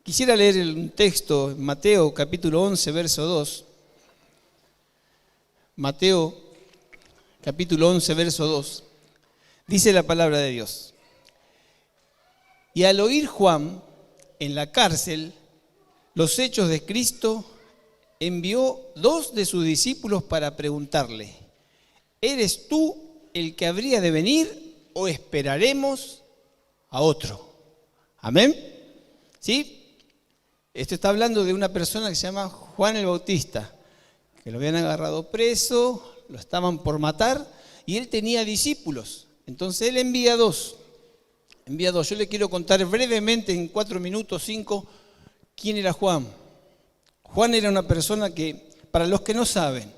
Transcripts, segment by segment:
Quisiera leer un texto, Mateo capítulo 11, verso 2. Mateo capítulo 11, verso 2. Dice la palabra de Dios. Y al oír Juan en la cárcel los hechos de Cristo, envió 2 de sus discípulos para preguntarle: ¿eres tú el que habría de venir o esperaremos a otro? Amén. ¿Sí? Esto está hablando de una persona que se llama Juan el Bautista, que lo habían agarrado preso, lo estaban por matar, y él tenía discípulos. Entonces él envía dos. Yo le quiero contar brevemente, en 4 minutos, 5, quién era Juan. Juan era una persona que, para los que no saben,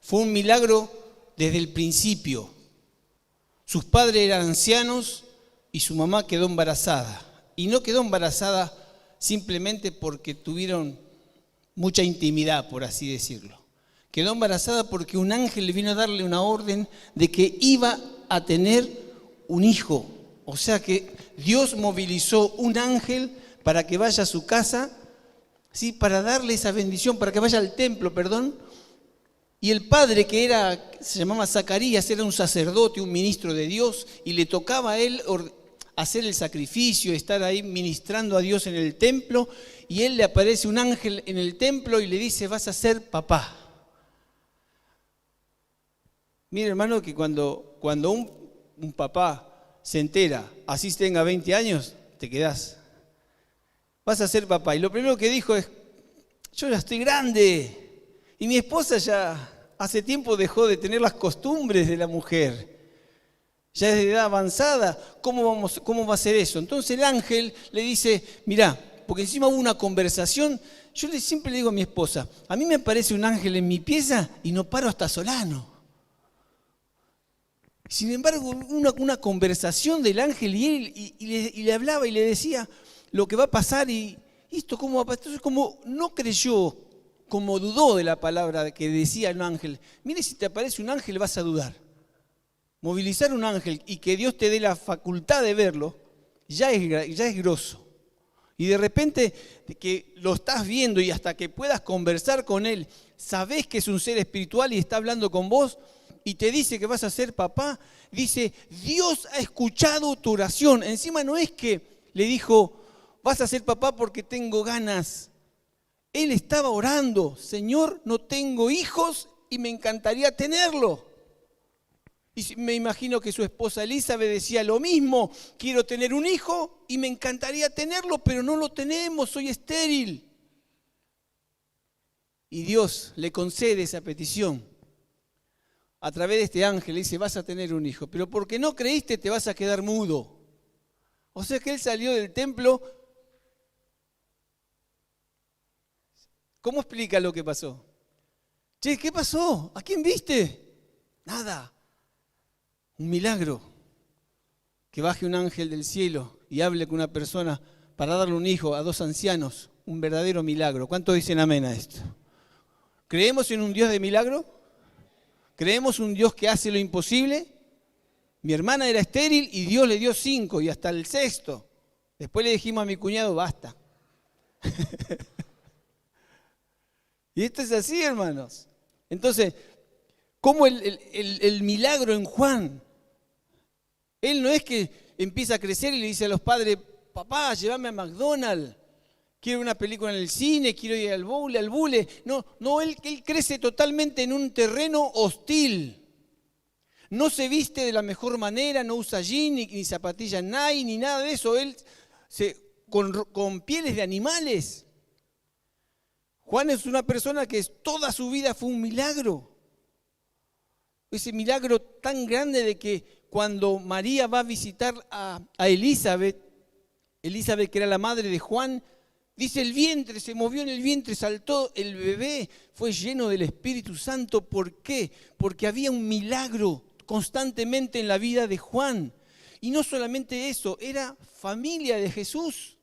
fue un milagro desde el principio. Sus padres eran ancianos y su mamá quedó embarazada. Y no quedó embarazada simplemente porque tuvieron mucha intimidad, por así decirlo. Quedó embarazada porque un ángel le vino a darle una orden de que iba a tener un hijo. O sea que Dios movilizó un ángel para que vaya a su casa, ¿sí? Para darle esa bendición, para que vaya al templo, Y el padre, que se llamaba Zacarías, era un sacerdote, un ministro de Dios, y le tocaba a él hacer el sacrificio, estar ahí ministrando a Dios en el templo, y él le aparece un ángel en el templo y le dice: vas a ser papá. Mire, hermano, que cuando un papá se entera, así tenga 20 años, te quedás. Vas a ser papá. Y lo primero que dijo es: yo ya estoy grande, y mi esposa ya hace tiempo dejó de tener las costumbres de la mujer. Ya es de edad avanzada, ¿cómo va a ser eso? Entonces el ángel le dice: mirá, porque encima hubo una conversación. Yo siempre le digo a mi esposa: a mí me aparece un ángel en mi pieza y no paro hasta Solano. Sin embargo, una conversación del ángel y le hablaba y le decía lo que va a pasar y esto cómo va a pasar. Entonces, como no creyó, como dudó de la palabra que decía el ángel, mire, si te aparece un ángel vas a dudar. Movilizar un ángel y que Dios te dé la facultad de verlo, ya es grosso. Y de repente que lo estás viendo y hasta que puedas conversar con él, sabés que es un ser espiritual y está hablando con vos y te dice que vas a ser papá, dice: Dios ha escuchado tu oración. Encima no es que le dijo: vas a ser papá porque tengo ganas. Él estaba orando: Señor, no tengo hijos y me encantaría tenerlo. Y me imagino que su esposa Elizabeth decía lo mismo: quiero tener un hijo y me encantaría tenerlo, pero no lo tenemos, soy estéril. Y Dios le concede esa petición. A través de este ángel le dice: vas a tener un hijo, pero porque no creíste te vas a quedar mudo. O sea que él salió del templo. ¿Cómo explica lo que pasó? Che, ¿qué pasó? ¿A quién viste? Nada. Un milagro, que baje un ángel del cielo y hable con una persona para darle un hijo a 2 ancianos, un verdadero milagro. ¿Cuántos dicen amén a esto? ¿Creemos en un Dios de milagro? ¿Creemos en un Dios que hace lo imposible? Mi hermana era estéril y Dios le dio 5 y hasta el 6º. Después le dijimos a mi cuñado: basta. Y esto es así, hermanos. Entonces, ¿cómo el milagro en Juan? Él no es que empieza a crecer y le dice a los padres: papá, llévame a McDonald's, quiero una película en el cine, quiero ir al bule. No, él crece totalmente en un terreno hostil. No se viste de la mejor manera, no usa jean, ni zapatillas Nike, ni nada de eso. Él con pieles de animales. Juan es una persona que toda su vida fue un milagro. Ese milagro tan grande de que cuando María va a visitar a Elizabeth, que era la madre de Juan, dice: el vientre, se movió en el vientre, saltó el bebé, fue lleno del Espíritu Santo. ¿Por qué? Porque había un milagro constantemente en la vida de Juan. Y no solamente eso, era familia de Jesús.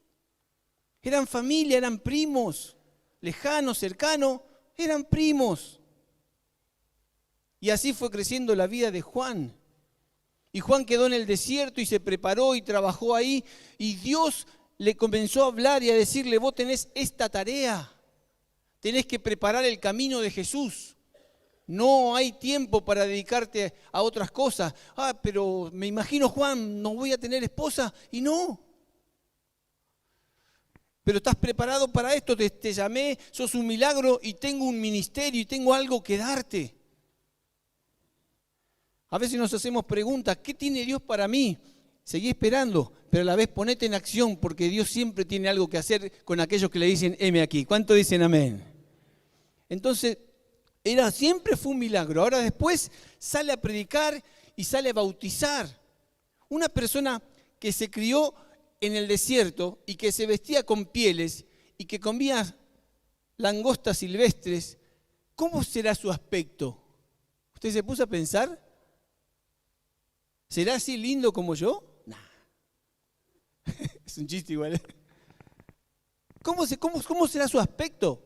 Eran familia, eran primos, lejanos, cercanos, eran primos. Y así fue creciendo la vida de Juan. Y Juan quedó en el desierto y se preparó y trabajó ahí. Y Dios le comenzó a hablar y a decirle, vos tenés esta tarea, tenés que preparar el camino de Jesús. No hay tiempo para dedicarte a otras cosas. Pero me imagino, Juan, no voy a tener esposa. Y no. Pero estás preparado para esto, te llamé, sos un milagro y tengo un ministerio y tengo algo que darte. A veces nos hacemos preguntas, ¿qué tiene Dios para mí? Seguí esperando, pero a la vez ponete en acción porque Dios siempre tiene algo que hacer con aquellos que le dicen, heme aquí. ¿Cuánto dicen amén? Entonces, siempre fue un milagro. Ahora después sale a predicar y sale a bautizar. Una persona que se crió en el desierto y que se vestía con pieles y que comía langostas silvestres, ¿cómo será su aspecto? ¿Usted se puso a pensar? ¿Será así lindo como yo? Nah. Es un chiste igual. ¿Cómo será su aspecto?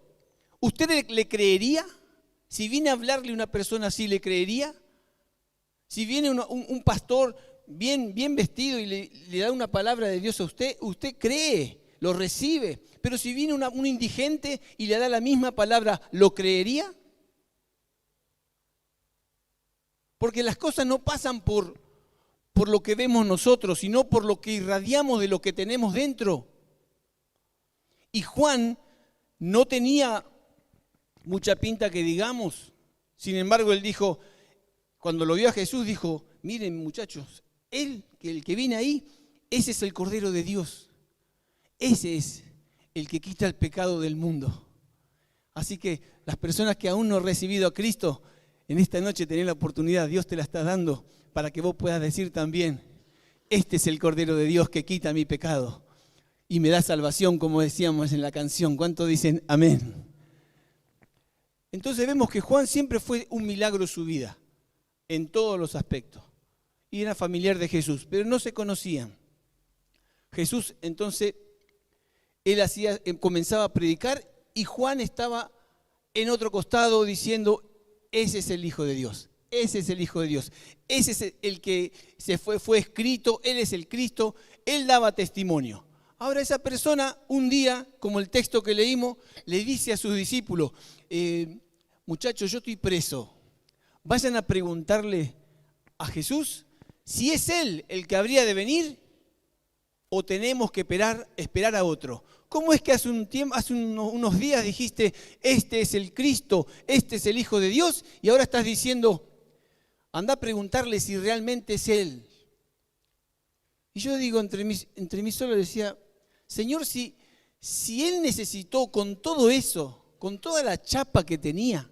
¿Usted le creería? Si viene a hablarle a una persona así, ¿le creería? Si viene un pastor bien vestido y le da una palabra de Dios a usted, usted cree, lo recibe. Pero si viene un indigente y le da la misma palabra, ¿lo creería? Porque las cosas no pasan por lo que vemos nosotros, sino por lo que irradiamos de lo que tenemos dentro. Y Juan no tenía mucha pinta que digamos. Sin embargo, él dijo, cuando lo vio a Jesús, dijo, miren muchachos, el que viene ahí, ese es el Cordero de Dios. Ese es el que quita el pecado del mundo. Así que las personas que aún no han recibido a Cristo, en esta noche tenés la oportunidad, Dios te la está dando para que vos puedas decir también, este es el Cordero de Dios que quita mi pecado y me da salvación, como decíamos en la canción. ¿Cuánto dicen amén? Entonces vemos que Juan siempre fue un milagro en su vida, en todos los aspectos. Y era familiar de Jesús, pero no se conocían. Jesús entonces, comenzaba a predicar y Juan estaba en otro costado diciendo, ese es el Hijo de Dios, ese es el Hijo de Dios, ese es el que fue escrito, Él es el Cristo, Él daba testimonio. Ahora esa persona un día, como el texto que leímos, le dice a sus discípulos, muchachos, yo estoy preso, vayan a preguntarle a Jesús si es Él el que habría de venir o tenemos que esperar a otro. ¿Cómo es que hace unos días dijiste, este es el Cristo, este es el Hijo de Dios, y ahora estás diciendo, anda a preguntarle si realmente es Él? Y yo digo, entre mí solo decía, Señor, si Él necesitó con todo eso, con toda la chapa que tenía,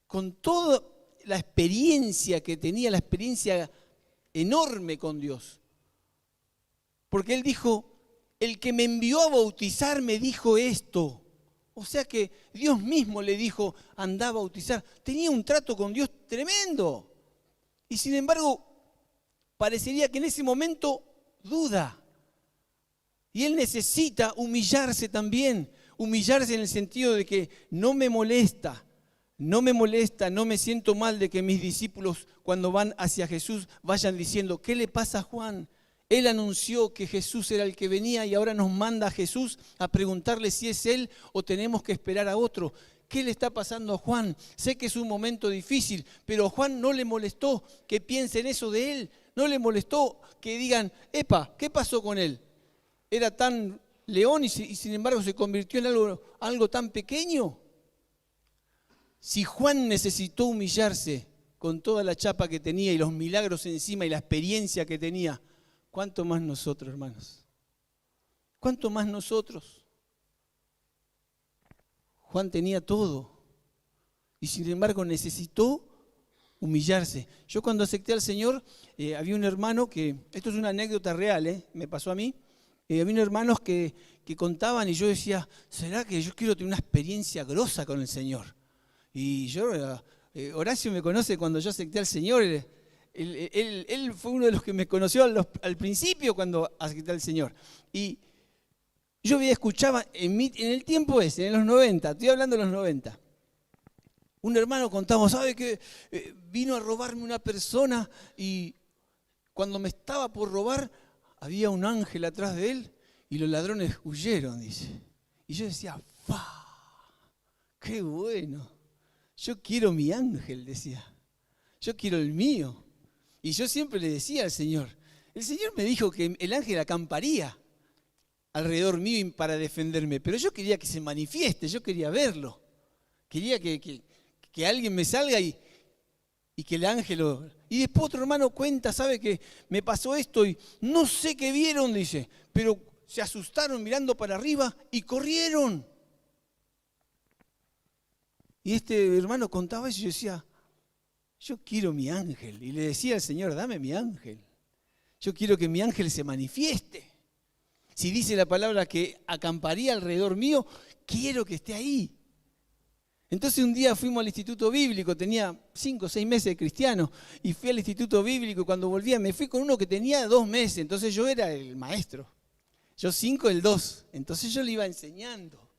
con toda la experiencia que tenía, la experiencia enorme con Dios, porque Él dijo, el que me envió a bautizar me dijo esto. O sea que Dios mismo le dijo, anda a bautizar. Tenía un trato con Dios tremendo. Y sin embargo, parecería que en ese momento duda. Y Él necesita humillarse también. Humillarse en el sentido de que no me molesta, no me siento mal de que mis discípulos cuando van hacia Jesús vayan diciendo, ¿qué le pasa a Juan? Él anunció que Jesús era el que venía y ahora nos manda a Jesús a preguntarle si es Él o tenemos que esperar a otro. ¿Qué le está pasando a Juan? Sé que es un momento difícil, pero a Juan no le molestó que piensen eso de Él. No le molestó que digan, epa, ¿qué pasó con Él? Era tan león y sin embargo se convirtió en algo tan pequeño. Si Juan necesitó humillarse con toda la chapa que tenía y los milagros encima y la experiencia que tenía, ¿cuánto más nosotros, hermanos? ¿Cuánto más nosotros? Juan tenía todo y sin embargo necesitó humillarse. Yo cuando acepté al Señor, había un hermano que, esto es una anécdota real, me pasó a mí, había unos hermanos que contaban y yo decía, ¿será que yo quiero tener una experiencia grosa con el Señor? Y yo, Horacio me conoce cuando yo acepté al Señor, Él fue uno de los que me conoció al principio cuando acepté al Señor. Y yo escuchaba en el tiempo ese, en los 90, estoy hablando de los 90. Un hermano contaba, ¿sabe qué? Vino a robarme una persona y cuando me estaba por robar, había un ángel atrás de él y los ladrones huyeron, dice. Y yo decía, ¡fa! ¡Qué bueno! Yo quiero mi ángel, decía. Yo quiero el mío. Y yo siempre le decía al Señor, el Señor me dijo que el ángel acamparía alrededor mío para defenderme, pero yo quería que se manifieste, yo quería verlo. Quería que alguien me salga y que el ángel... Y después otro hermano cuenta, sabe que me pasó esto y no sé qué vieron, dice, pero se asustaron mirando para arriba y corrieron. Y este hermano contaba eso y yo decía, yo quiero mi ángel. Y le decía al Señor, dame mi ángel. Yo quiero que mi ángel se manifieste. Si dice la palabra que acamparía alrededor mío, quiero que esté ahí. Entonces un día fuimos al instituto bíblico, tenía 5 o 6 meses de cristiano, y fui al instituto bíblico y cuando volvía me fui con uno que tenía 2 meses, entonces yo era el maestro. Yo 5, él 2. Entonces yo le iba enseñando,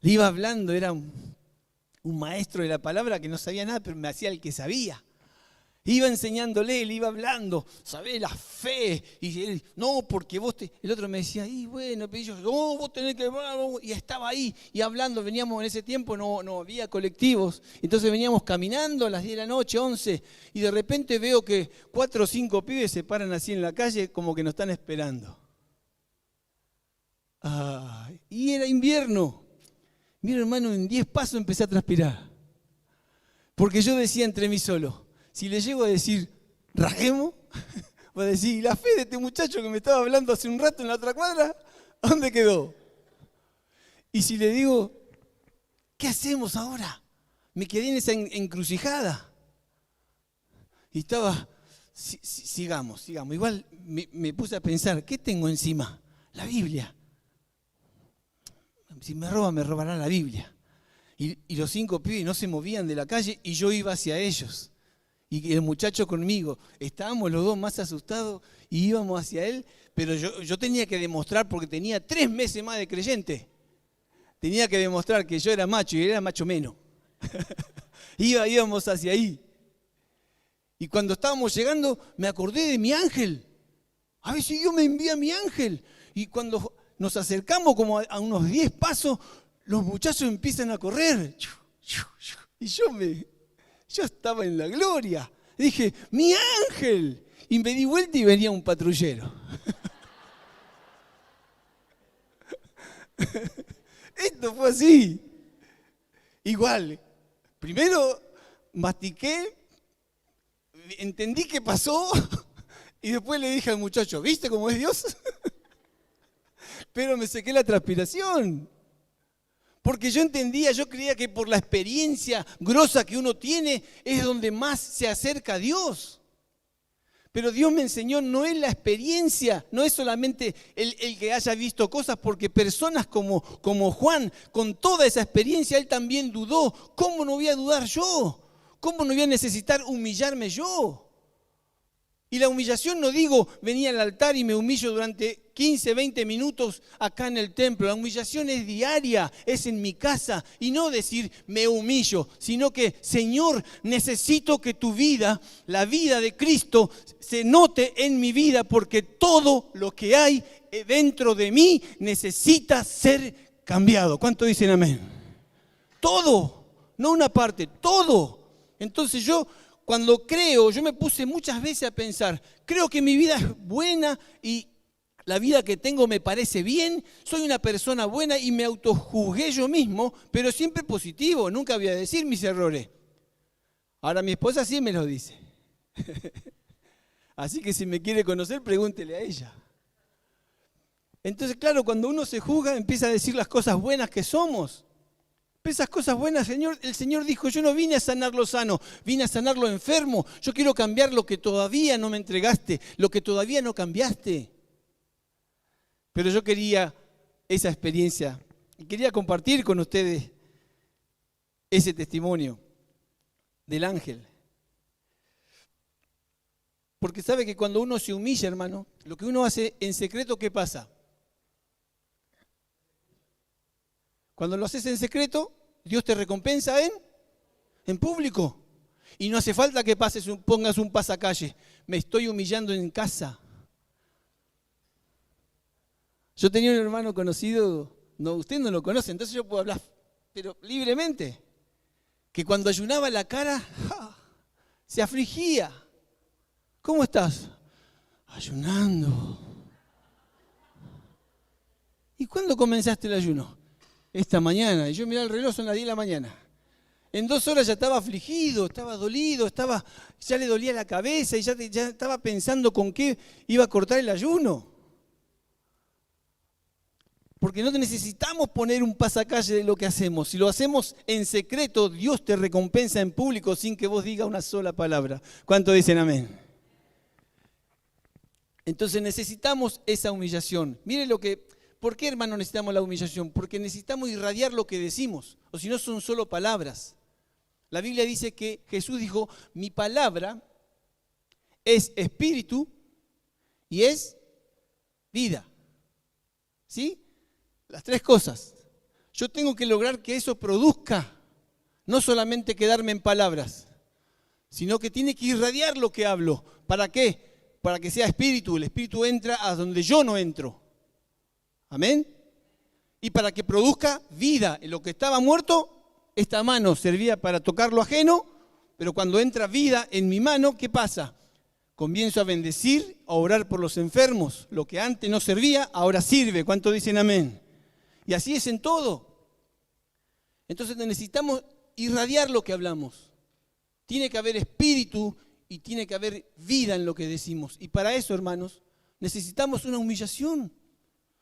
le iba hablando, era un maestro de la palabra que no sabía nada, pero me hacía el que sabía. Iba enseñándole, le iba hablando, ¿sabés? La fe. Y él, no, porque vos el otro me decía, y bueno, pero yo, no, vos tenés que... Y estaba ahí, y hablando, veníamos en ese tiempo, no había colectivos. Entonces veníamos caminando a las 10 de la noche, 11, y de repente veo que 4 o 5 pibes se paran así en la calle como que nos están esperando. Y era invierno. Mira, hermano, en 10 pasos empecé a transpirar. Porque yo decía entre mí solo, si le llego a decir, rajemos, voy a decir, ¿y la fe de este muchacho que me estaba hablando hace un rato en la otra cuadra? ¿A dónde quedó? Y si le digo, ¿qué hacemos ahora? Me quedé en esa encrucijada. Y estaba, sigamos. Igual me puse a pensar, ¿qué tengo encima? La Biblia. Si me robará la Biblia. Y los 5 pibes no se movían de la calle y yo iba hacia ellos. Y el muchacho conmigo. Estábamos los dos más asustados y íbamos hacia él, pero yo tenía que demostrar, porque tenía 3 meses más de creyente. Tenía que demostrar que yo era macho y él era macho menos. Íbamos hacia ahí. Y cuando estábamos llegando, me acordé de mi ángel. A ver si Dios me envía mi ángel. Y cuando nos acercamos como a unos 10 pasos, los muchachos empiezan a correr. Y yo estaba en la gloria. Dije, ¡mi ángel! Y me di vuelta y venía un patrullero. Esto fue así. Igual, primero mastiqué, entendí qué pasó y después le dije al muchacho, ¿viste cómo es Dios? Pero me sequé la transpiración. Porque yo creía que por la experiencia grosa que uno tiene es donde más se acerca a Dios. Pero Dios me enseñó, no es la experiencia, no es solamente el que haya visto cosas, porque personas como Juan, con toda esa experiencia, él también dudó. ¿Cómo no voy a dudar yo? ¿Cómo no voy a necesitar humillarme yo? Y la humillación no digo, venía al altar y me humillo durante 15, 20 minutos acá en el templo. La humillación es diaria, es en mi casa. Y no decir, me humillo, sino que, Señor, necesito que tu vida, la vida de Cristo, se note en mi vida, porque todo lo que hay dentro de mí necesita ser cambiado. ¿Cuánto dicen amén? Todo, no una parte, todo. Entonces cuando creo, yo me puse muchas veces a pensar, creo que mi vida es buena y la vida que tengo me parece bien, soy una persona buena y me autojuzgué yo mismo, pero siempre positivo, nunca voy a decir mis errores. Ahora mi esposa sí me lo dice. Así que si me quiere conocer, pregúntele a ella. Entonces, claro, cuando uno se juzga, empieza a decir las cosas buenas que somos. Esas cosas buenas, el Señor dijo, yo no vine a sanar lo sano, vine a sanar lo enfermo. Yo quiero cambiar lo que todavía no me entregaste, lo que todavía no cambiaste. Pero yo quería esa experiencia y quería compartir con ustedes ese testimonio del ángel. Porque sabe que cuando uno se humilla, hermano, lo que uno hace en secreto, ¿qué pasa? Cuando lo haces en secreto, Dios te recompensa en público. Y no hace falta que pongas un pasacalle. Me estoy humillando en casa. Yo tenía un hermano conocido, no, usted no lo conoce, entonces yo puedo hablar, pero libremente, que cuando ayunaba la cara, se afligía. ¿Cómo estás? Ayunando. ¿Y cuándo comenzaste el ayuno? Esta mañana. Y yo miraba el reloj, son las 10 de la mañana. En 2 horas ya estaba afligido, estaba dolido, ya le dolía la cabeza y ya estaba pensando con qué iba a cortar el ayuno. Porque no necesitamos poner un pasacalle de lo que hacemos. Si lo hacemos en secreto, Dios te recompensa en público sin que vos digas una sola palabra. ¿Cuánto dicen amén? Entonces necesitamos esa humillación. Mire ¿por qué, hermano, necesitamos la humillación? Porque necesitamos irradiar lo que decimos, o si no son solo palabras. La Biblia dice que Jesús dijo, mi palabra es espíritu y es vida. ¿Sí? Las 3 cosas. Yo tengo que lograr que eso produzca, no solamente quedarme en palabras, sino que tiene que irradiar lo que hablo. ¿Para qué? Para que sea espíritu. El espíritu entra a donde yo no entro. ¿Amén? Y para que produzca vida. En lo que estaba muerto, esta mano servía para tocar lo ajeno, pero cuando entra vida en mi mano, ¿qué pasa? Comienzo a bendecir, a orar por los enfermos. Lo que antes no servía, ahora sirve. ¿Cuánto dicen amén? Y así es en todo. Entonces necesitamos irradiar lo que hablamos. Tiene que haber espíritu y tiene que haber vida en lo que decimos. Y para eso, hermanos, necesitamos una humillación.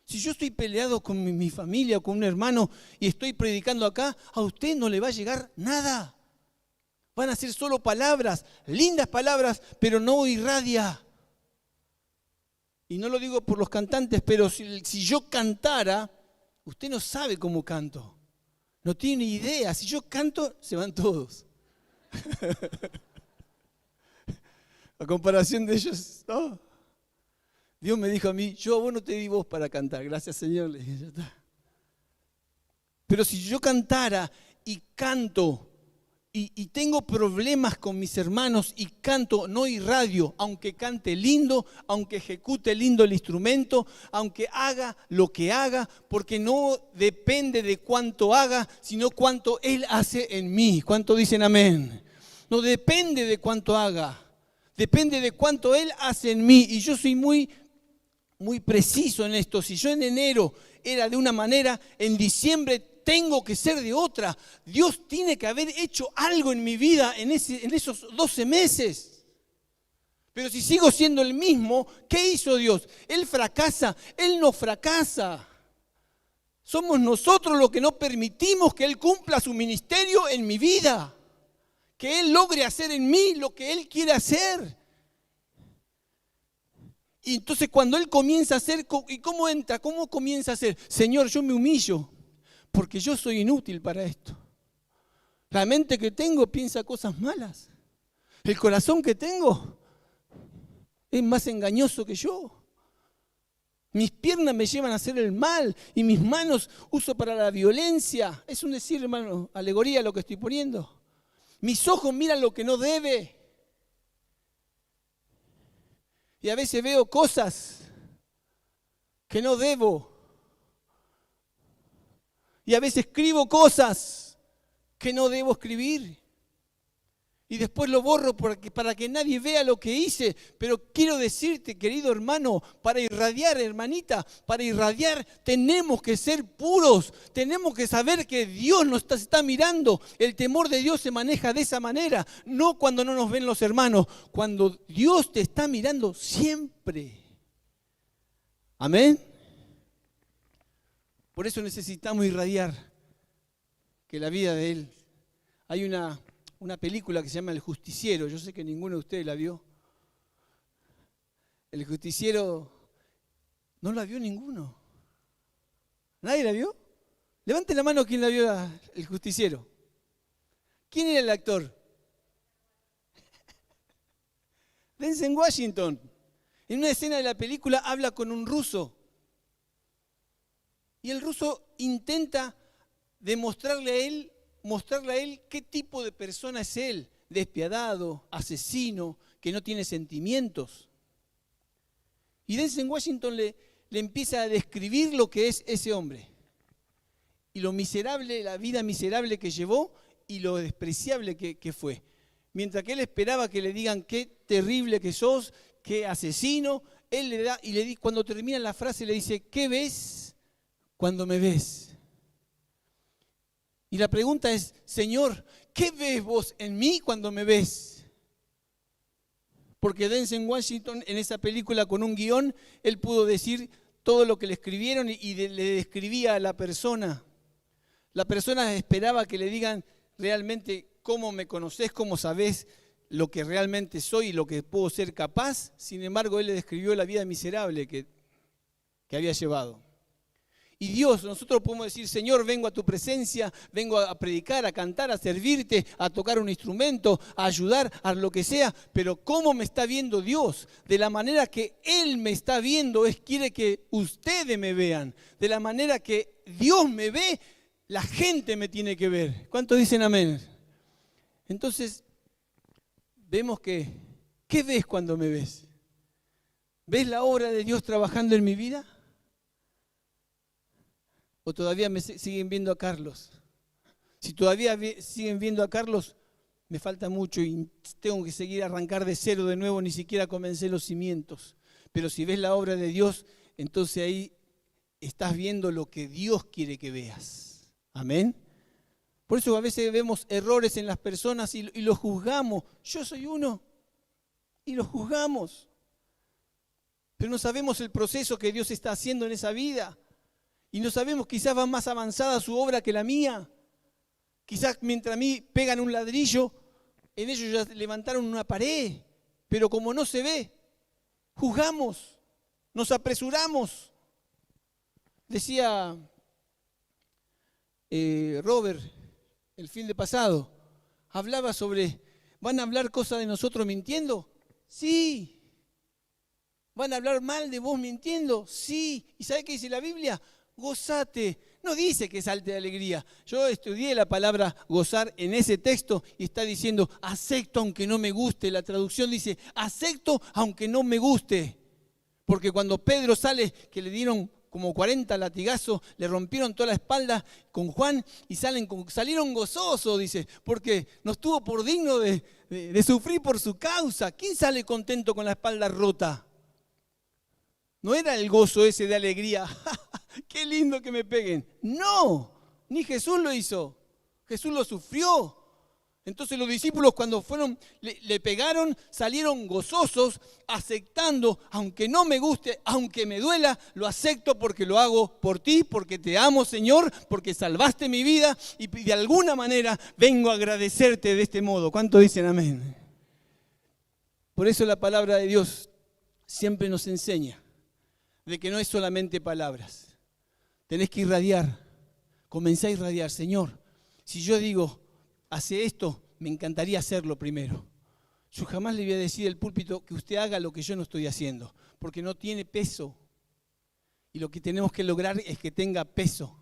Si yo estoy peleado con mi familia o con un hermano y estoy predicando acá, a usted no le va a llegar nada. Van a ser solo palabras, lindas palabras, pero no irradia. Y no lo digo por los cantantes, pero si yo cantara, usted no sabe cómo canto. No tiene ni idea. Si yo canto, se van todos. A comparación de ellos, no. Dios me dijo a mí, yo a vos no te di voz para cantar. Gracias, Señor. Le dije, ya está. Pero si yo cantara y canto y tengo problemas con mis hermanos y canto, no irradio, aunque cante lindo, aunque ejecute lindo el instrumento, aunque haga lo que haga, porque no depende de cuánto haga, sino cuánto Él hace en mí. ¿Cuánto dicen amén? No depende de cuánto haga, depende de cuánto Él hace en mí. Y yo soy muy preciso en esto. Si yo en enero era de una manera, en diciembre tengo que ser de otra. Dios tiene que haber hecho algo en mi vida en esos 12 meses. Pero si sigo siendo el mismo, ¿qué hizo Dios? Él fracasa, Él no fracasa. Somos nosotros los que no permitimos que Él cumpla su ministerio en mi vida. Que Él logre hacer en mí lo que Él quiere hacer. Y entonces cuando Él comienza a hacer, ¿y cómo entra? ¿Cómo comienza a hacer? Señor, yo me humillo. Porque yo soy inútil para esto. La mente que tengo piensa cosas malas. El corazón que tengo es más engañoso que yo. Mis piernas me llevan a hacer el mal y mis manos uso para la violencia. Es un decir, hermano, alegoría lo que estoy poniendo. Mis ojos miran lo que no debe. Y a veces veo cosas que no debo. Y a veces escribo cosas que no debo escribir. Y después lo borro para que nadie vea lo que hice. Pero quiero decirte, querido hermano, para irradiar, hermanita, para irradiar tenemos que ser puros. Tenemos que saber que Dios nos está mirando. El temor de Dios se maneja de esa manera. No cuando no nos ven los hermanos, cuando Dios te está mirando siempre. Amén. Por eso necesitamos irradiar que la vida de Él. Hay una película que se llama El Justiciero. Yo sé que ninguno de ustedes la vio. El Justiciero, no la vio ninguno. ¿Nadie la vio? Levante la mano quien la vio, El Justiciero. ¿Quién era el actor? Denzel Washington. En una escena de la película habla con un ruso. Y el ruso intenta mostrarle a él qué tipo de persona es él, despiadado, asesino, que no tiene sentimientos. Y Denzel Washington le empieza a describir lo que es ese hombre. Y lo miserable, la vida miserable que llevó y lo despreciable que fue. Mientras que él esperaba que le digan qué terrible que sos, qué asesino, él le da, y cuando termina la frase le dice, ¿qué ves cuando me ves? Y la pregunta es, Señor, ¿qué ves vos en mí cuando me ves? Porque Denzel Washington en esa película con un guión, él pudo decir todo lo que le escribieron y le describía a la persona. La persona esperaba que le digan realmente cómo me conocés, cómo sabés lo que realmente soy y lo que puedo ser capaz. Sin embargo, él le describió la vida miserable que había llevado. Y Dios, nosotros podemos decir, Señor, vengo a tu presencia, vengo a predicar, a cantar, a servirte, a tocar un instrumento, a ayudar, a lo que sea. Pero ¿cómo me está viendo Dios? De la manera que Él me está viendo, quiere que ustedes me vean. De la manera que Dios me ve, la gente me tiene que ver. ¿Cuántos dicen amén? Entonces, vemos que, ¿qué ves cuando me ves? ¿Ves la obra de Dios trabajando en mi vida? ¿O todavía me siguen viendo a Carlos? Si todavía siguen viendo a Carlos, me falta mucho y tengo que seguir a arrancar de cero de nuevo, ni siquiera comencé los cimientos. Pero si ves la obra de Dios, entonces ahí estás viendo lo que Dios quiere que veas. Amén. Por eso a veces vemos errores en las personas y los juzgamos. Yo soy uno y los juzgamos. Pero no sabemos el proceso que Dios está haciendo en esa vida. Y no sabemos, quizás va más avanzada su obra que la mía. Quizás mientras a mí pegan un ladrillo, en ellos ya levantaron una pared. Pero como no se ve, juzgamos, nos apresuramos. Decía Robert el fin de pasado, hablaba sobre, ¿van a hablar cosas de nosotros mintiendo? Sí. ¿Van a hablar mal de vos mintiendo? Sí. ¿Y sabe qué dice la Biblia? Gozate. No dice que salte de alegría. Yo estudié la palabra gozar en ese texto y está diciendo, acepto aunque no me guste. La traducción dice, acepto aunque no me guste. Porque cuando Pedro sale, que le dieron como 40 latigazos, le rompieron toda la espalda con Juan y salieron gozosos, dice, porque nos tuvo por digno de sufrir por su causa. ¿Quién sale contento con la espalda rota? No era el gozo ese de alegría, qué lindo que me peguen. No, ni Jesús lo hizo. Jesús lo sufrió. Entonces los discípulos cuando le pegaron, salieron gozosos, aceptando, aunque no me guste, aunque me duela, lo acepto porque lo hago por ti, porque te amo, Señor, porque salvaste mi vida y de alguna manera vengo a agradecerte de este modo. ¿Cuántos dicen amén? Por eso la palabra de Dios siempre nos enseña de que no es solamente palabras. Tenés que irradiar, comencé a irradiar. Señor, si yo digo, hace esto, me encantaría hacerlo primero. Yo jamás le voy a decir al púlpito que usted haga lo que yo no estoy haciendo, porque no tiene peso. Y lo que tenemos que lograr es que tenga peso,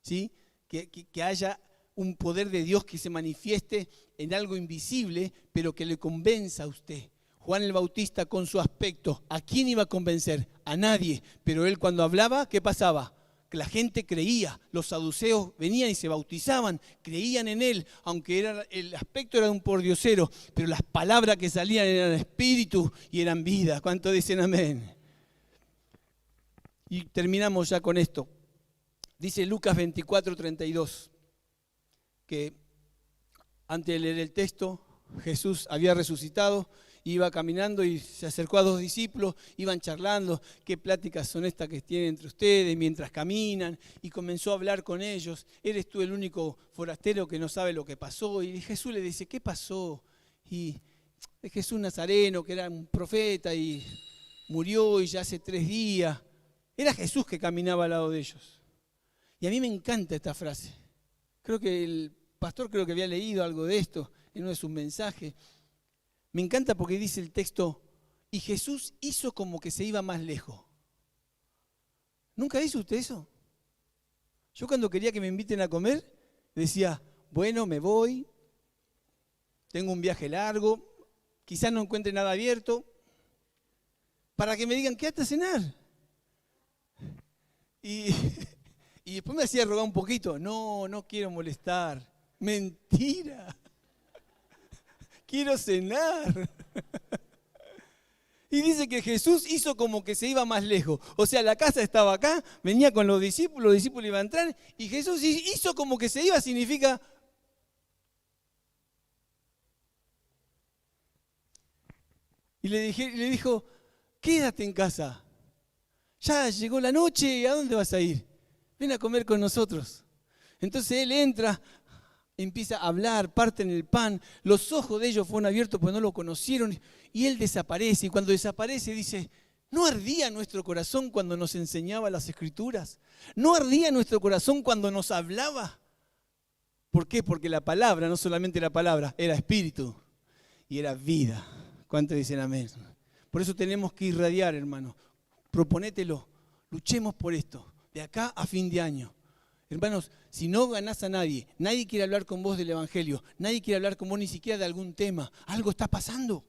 ¿sí? Que haya un poder de Dios que se manifieste en algo invisible, pero que le convenza a usted. Juan el Bautista con su aspecto, ¿a quién iba a convencer? A nadie. Pero él cuando hablaba, ¿qué pasaba? Que la gente creía, los saduceos venían y se bautizaban, creían en él, aunque el aspecto era de un pordiosero, pero las palabras que salían eran espíritu y eran vida. ¿Cuántos dicen amén? Y terminamos ya con esto. Dice Lucas 24:32, que antes de leer el texto, Jesús había resucitado, iba caminando y se acercó a dos discípulos, iban charlando, qué pláticas son estas que tienen entre ustedes mientras caminan, y comenzó a hablar con ellos. ¿Eres tú el único forastero que no sabe lo que pasó? Y Jesús le dice, ¿qué pasó? Y es Jesús Nazareno, que era un profeta y murió y ya hace 3 días. Era Jesús que caminaba al lado de ellos. Y a mí me encanta esta frase. Creo que el pastor que había leído algo de esto en uno de sus mensajes. Me encanta porque dice el texto, y Jesús hizo como que se iba más lejos. ¿Nunca hizo usted eso? Yo cuando quería que me inviten a comer, decía, bueno, me voy, tengo un viaje largo, quizás no encuentre nada abierto, para que me digan, quédate a cenar. Y, y después me hacía rogar un poquito. No quiero molestar. Mentira. Quiero cenar. Y dice que Jesús hizo como que se iba más lejos. O sea, la casa estaba acá, venía con los discípulos iban a entrar, y Jesús hizo como que se iba, significa... Y le dijo, quédate en casa. Ya llegó la noche, ¿a dónde vas a ir? Ven a comer con nosotros. Entonces él entra, empieza a hablar, parten el pan, los ojos de ellos fueron abiertos porque no lo conocieron y él desaparece. Y cuando desaparece dice, ¿no ardía nuestro corazón cuando nos enseñaba las Escrituras? ¿No ardía nuestro corazón cuando nos hablaba? ¿Por qué? Porque la palabra, no solamente la palabra, era espíritu y era vida. ¿Cuántos dicen amén? Por eso tenemos que irradiar, hermano. Proponételo, luchemos por esto, de acá a fin de año. Hermanos, si no ganás a nadie, nadie quiere hablar con vos del Evangelio, nadie quiere hablar con vos ni siquiera de algún tema, algo está pasando.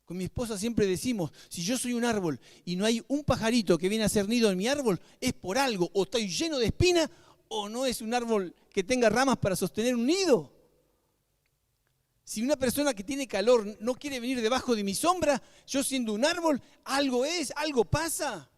Con mi esposa siempre decimos, si yo soy un árbol y no hay un pajarito que viene a hacer nido en mi árbol, es por algo, o estoy lleno de espinas, o no es un árbol que tenga ramas para sostener un nido. Si una persona que tiene calor no quiere venir debajo de mi sombra, yo siendo un árbol, algo es, algo pasa.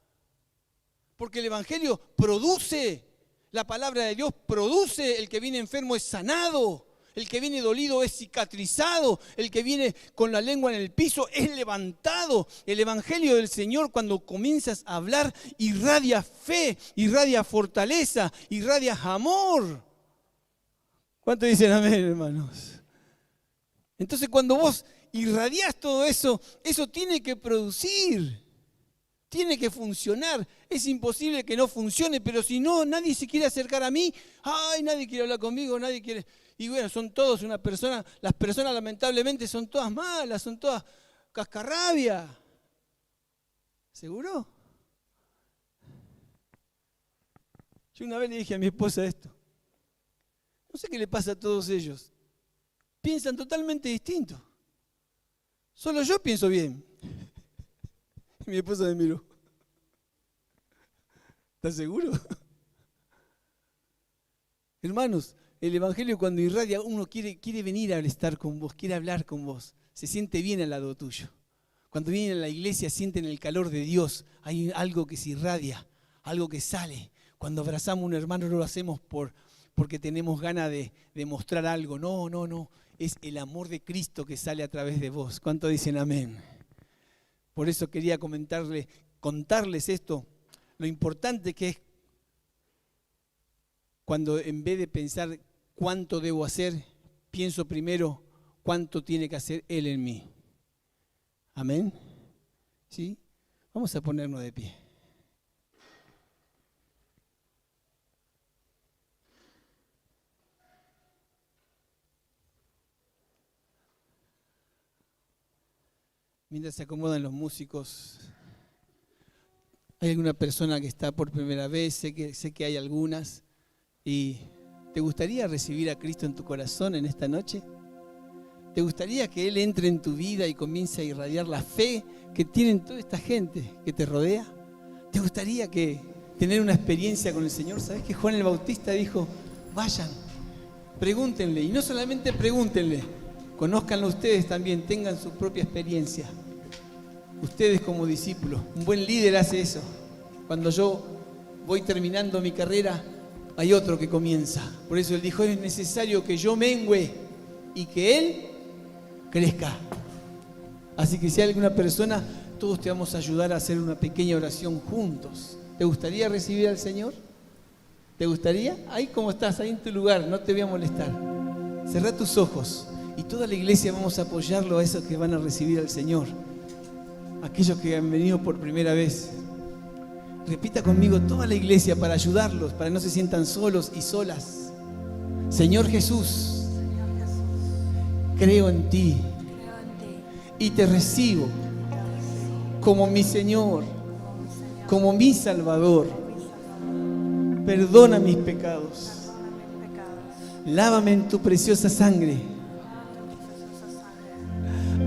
Porque el Evangelio produce, la palabra de Dios produce, el que viene enfermo es sanado, el que viene dolido es cicatrizado, el que viene con la lengua en el piso es levantado. El Evangelio del Señor, cuando comienzas a hablar, irradia fe, irradia fortaleza, irradia amor. ¿Cuántos dicen amén, hermanos? Entonces cuando vos irradiás todo eso, eso tiene que producir, tiene que funcionar. Es imposible que no funcione, pero si no, nadie se quiere acercar a mí, ay, nadie quiere hablar conmigo, nadie quiere... Y bueno, son todos una persona, las personas lamentablemente son todas malas, son todas cascarrabia. ¿Seguro? Yo una vez le dije a mi esposa esto, no sé qué le pasa a todos ellos. Piensan totalmente distinto. Solo yo pienso bien. Y mi esposa me miró. ¿Estás seguro? Hermanos, el Evangelio cuando irradia, uno quiere venir a estar con vos, quiere hablar con vos. Se siente bien al lado tuyo. Cuando vienen a la iglesia sienten el calor de Dios. Hay algo que se irradia, algo que sale. Cuando abrazamos a un hermano no lo hacemos porque tenemos ganas de mostrar algo. No. Es el amor de Cristo que sale a través de vos. ¿Cuántos dicen amén? Por eso quería contarles esto, lo importante que es cuando en vez de pensar cuánto debo hacer, pienso primero cuánto tiene que hacer Él en mí. Amén. ¿Sí? Vamos a ponernos de pie. Mientras se acomodan los músicos, ¿hay alguna persona que está por primera vez? Sé que hay algunas. ¿Y te gustaría recibir a Cristo en tu corazón en esta noche? ¿Te gustaría que Él entre en tu vida y comience a irradiar la fe que tienen toda esta gente que te rodea? ¿Te gustaría tener una experiencia con el Señor? ¿Sabes que Juan el Bautista dijo, vayan, pregúntenle? Y no solamente pregúntenle, conózcanlo ustedes también, tengan su propia experiencia. Ustedes como discípulos, un buen líder hace eso. Cuando yo voy terminando mi carrera, hay otro que comienza. Por eso Él dijo, es necesario que yo mengüe y que Él crezca. Así que si hay alguna persona, todos te vamos a ayudar a hacer una pequeña oración juntos. ¿Te gustaría recibir al Señor? ¿Te gustaría? Ahí como estás, ahí en tu lugar, no te voy a molestar. Cerrá tus ojos y toda la iglesia vamos a apoyarlo a esos que van a recibir al Señor. Aquellos que han venido por primera vez. Repita conmigo toda la iglesia para ayudarlos, para que no se sientan solos y solas. Señor Jesús, creo en ti y te recibo como mi Señor, como mi Salvador. Perdona mis pecados. Lávame en tu preciosa sangre.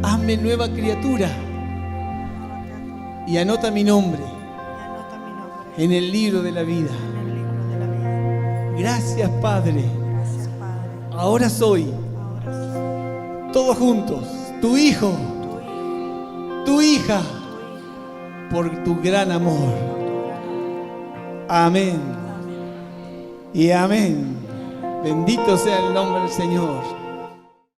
Hazme nueva criatura y anota mi nombre en el libro de la vida. Gracias, Padre. Ahora soy, todos juntos, tu hijo, tu hija, por tu gran amor. Amén y amén. Bendito sea el nombre del Señor.